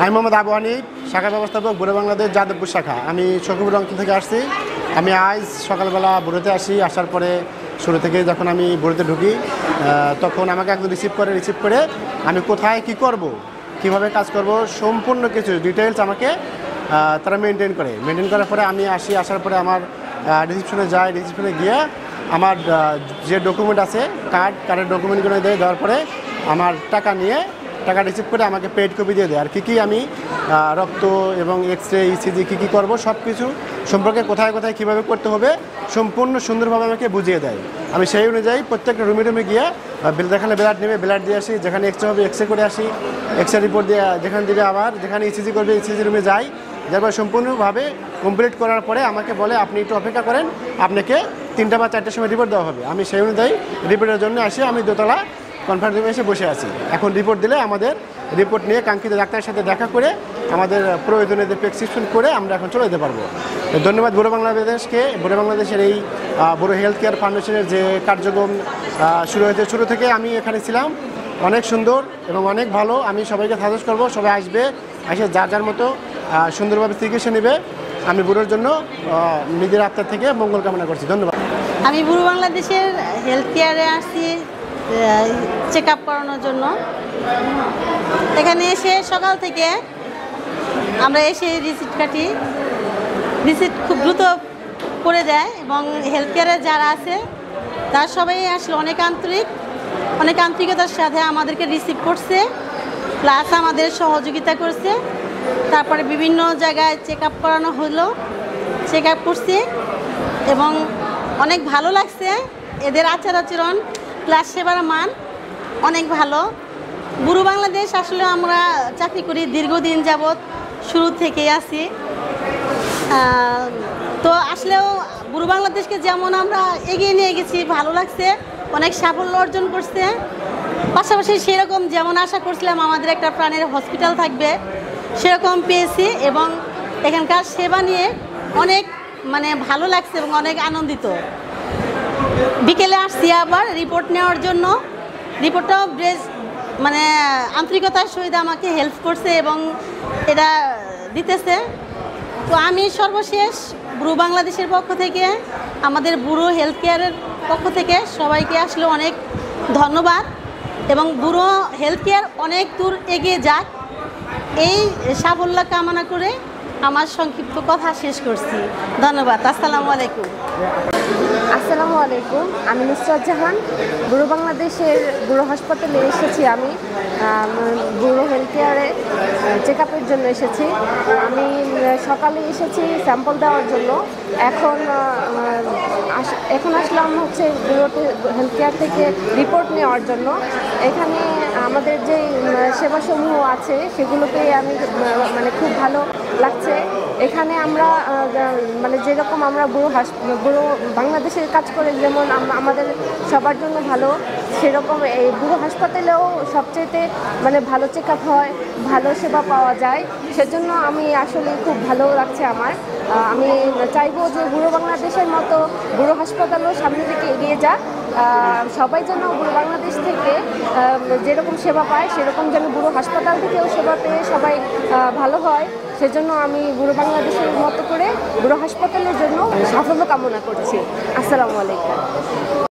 আমি মোহাম্মদ আবু হানিফ, শাখা ব্যবস্থাপক বুড়ো বাংলাদেশ যাদবপুর শাখা। আমি সখীপুর অঞ্চল থেকে আসছি। আমি আজ সকালবেলা বুড়োতে আসি। আসার পরে শুরু থেকে যখন আমি বুড়োতে ঢুকি তখন আমাকে একদম রিসিভ করে আমি কোথায় কি করব, কিভাবে কাজ করব, সম্পূর্ণ কিছু ডিটেলস আমাকে তারা মেনটেন করার পরে আমি আসার পরে আমার রিসিপশনে যাই। রিসিপশনে গিয়ে আমার যে ডকুমেন্ট আছে কার্ডের ডকুমেন্টগুলো দেওয়ার পরে আমার টাকা রিসিভ করে আমাকে পেড কপি দিয়ে দেয়। আর কী আমি রক্ত এবং এক্সরে ইসিজি কী করবো সব কিছু সম্পর্কে কোথায় কীভাবে করতে হবে সম্পূর্ণ সুন্দরভাবে আমাকে বুঝিয়ে দেয়। আমি সেই অনুযায়ী প্রত্যেকটা রুমে গিয়ে যেখানে ব্লাড নেবে ব্লাড দিয়ে আসি, যেখানে এক্সরে হবে এক্সরে করে আসি, এক্সরে রিপোর্ট দিয়ে যেখানে দিবে আবার যেখানে ইসিজি করবে ইসিজি রুমে যাই। যারপর সম্পূর্ণভাবে কমপ্লিট করার পরে আমাকে বলে আপনি একটু অপেক্ষা করেন, আপনাকে 3টা বা 4টার সময় রিপোর্ট দেওয়া হবে। আমি সেই অনুযায়ী রিপোর্টের জন্য আসি। আমি দোতলা কনফারেন্স রুমে এসে বসে আছি। এখন রিপোর্ট দিলে আমাদের রিপোর্ট নিয়ে কাঙ্ক্ষিত ডাক্তারের সাথে দেখা করে আমাদের প্রয়োজনীয় প্রেসক্রিপশন করে আমরা এখন চলে যেতে পারবো। ধন্যবাদ বুড়ো বাংলাদেশকে। বুড়ো বাংলাদেশের এই বুড়ো হেলথ কেয়ার ফাউন্ডেশনের যে কার্যক্রম শুরু হয়েছে, শুরু থেকে আমি এখানে ছিলাম। অনেক সুন্দর এবং অনেক ভালো। আমি সবাইকে সাজেস্ট করবো, সবাই এসে যার মতো সুন্দরভাবে চিকিৎসা নেবে। আমি বুড়োর জন্য নিজের আত্মার থেকে মঙ্গল কামনা করছি। ধন্যবাদ। আমি বুড়ো বাংলাদেশের হেলথ কেয়ারে আসছি চেক আপ করানোর জন্য। এখানে এসে সকাল থেকে আমরা এসে রিসিট কাটি। রিসিট খুব দ্রুত করে দেয় এবং হেলথ কেয়ারে যারা আছে তারা সবাই আসলে অনেক আন্তরিকতার সাথে আমাদেরকে রিসিভ করছে, প্লাস আমাদের সহযোগিতা করছে। তারপরে বিভিন্ন জায়গায় চেক আপ করানো হলো, চেক আপ করছি এবং অনেক ভালো লাগছে। এদের আচরণ প্লাস সেবার মান অনেক ভালো। বুড়ো বাংলাদেশ আসলে আমরা চাকরি করি দীর্ঘদিন যাবৎ, শুরু থেকেই আছি। তো আসলেও বুড়ো বাংলাদেশকে যেমন আমরা এগিয়ে নিয়ে গেছি, ভালো লাগছে, অনেক সাফল্য অর্জন করছে। পাশাপাশি সেরকম যেমন আশা করছিলাম আমাদের একটা প্রাণের হসপিটাল থাকবে, সেরকম পেয়েছি এবং এখানকার সেবা নিয়ে অনেক ভালো লাগছে এবং অনেক আনন্দিত। বিকেলে আসছি আবার রিপোর্ট নেওয়ার জন্য। রিপোর্টটাও বেশ আন্তরিকতার সহিত আমাকে হেল্প করছে এবং এটা দিতেছে। তো আমি সর্বশেষ বুড়ো বাংলাদেশের পক্ষ থেকে, আমাদের বুড়ো হেলথ কেয়ারের পক্ষ থেকে সবাইকে আসলে অনেক ধন্যবাদ এবং বুড়ো হেলথ কেয়ার অনেক দূর এগিয়ে যাক এই সাফল্য কামনা করে আমার সংক্ষিপ্ত কথা শেষ করছি। ধন্যবাদ। আসসালামু আলাইকুম। আসসালামু আলাইকুম। আমি নুসরাত জাহান, বুড়ো বাংলাদেশের বুড়ো হাসপাতালে এসেছি। আমি বুড়ো হেলথ কেয়ারে চেক আপের জন্য এসেছি। আমি সকালে এসেছি স্যাম্পল দেওয়ার জন্য। এখন আসলাম হচ্ছে বুড়ো হেলথ কেয়ার থেকে রিপোর্ট নেওয়ার জন্য। এখানে আমাদের যে সেবাসমূহ আছে সেগুলোতে আমি খুব ভালো লাগছে। এখানে আমরা যেরকম আমরা বুড়ো বাংলাদেশের কাজ করে যেমন আমাদের সবার জন্য ভালো, সেরকম এই বুড়ো হাসপাতালেও সবচেয়ে ভালো চেক আপ হয়, ভালো সেবা পাওয়া যায়। সেজন্য আমি আসলে খুব ভালো লাগছে আমার। আমি চাইবো যে বুড়ো বাংলাদেশের মতো বুড়ো হাসপাতালও সামনে থেকে এগিয়ে যাক। সবাই যেন বুড়ো বাংলাদেশ থেকে যেরকম সেবা পায় সেরকম যেন বুড়ো হাসপাতাল থেকেও সেবা পেয়ে সবাই ভালো হয়। সেজন্য আমি বুড়ো বাংলাদেশের মতো করে বুড়ো হাসপাতালের জন্য সাফল্য কামনা করছি। আসসালামু আলাইকুম।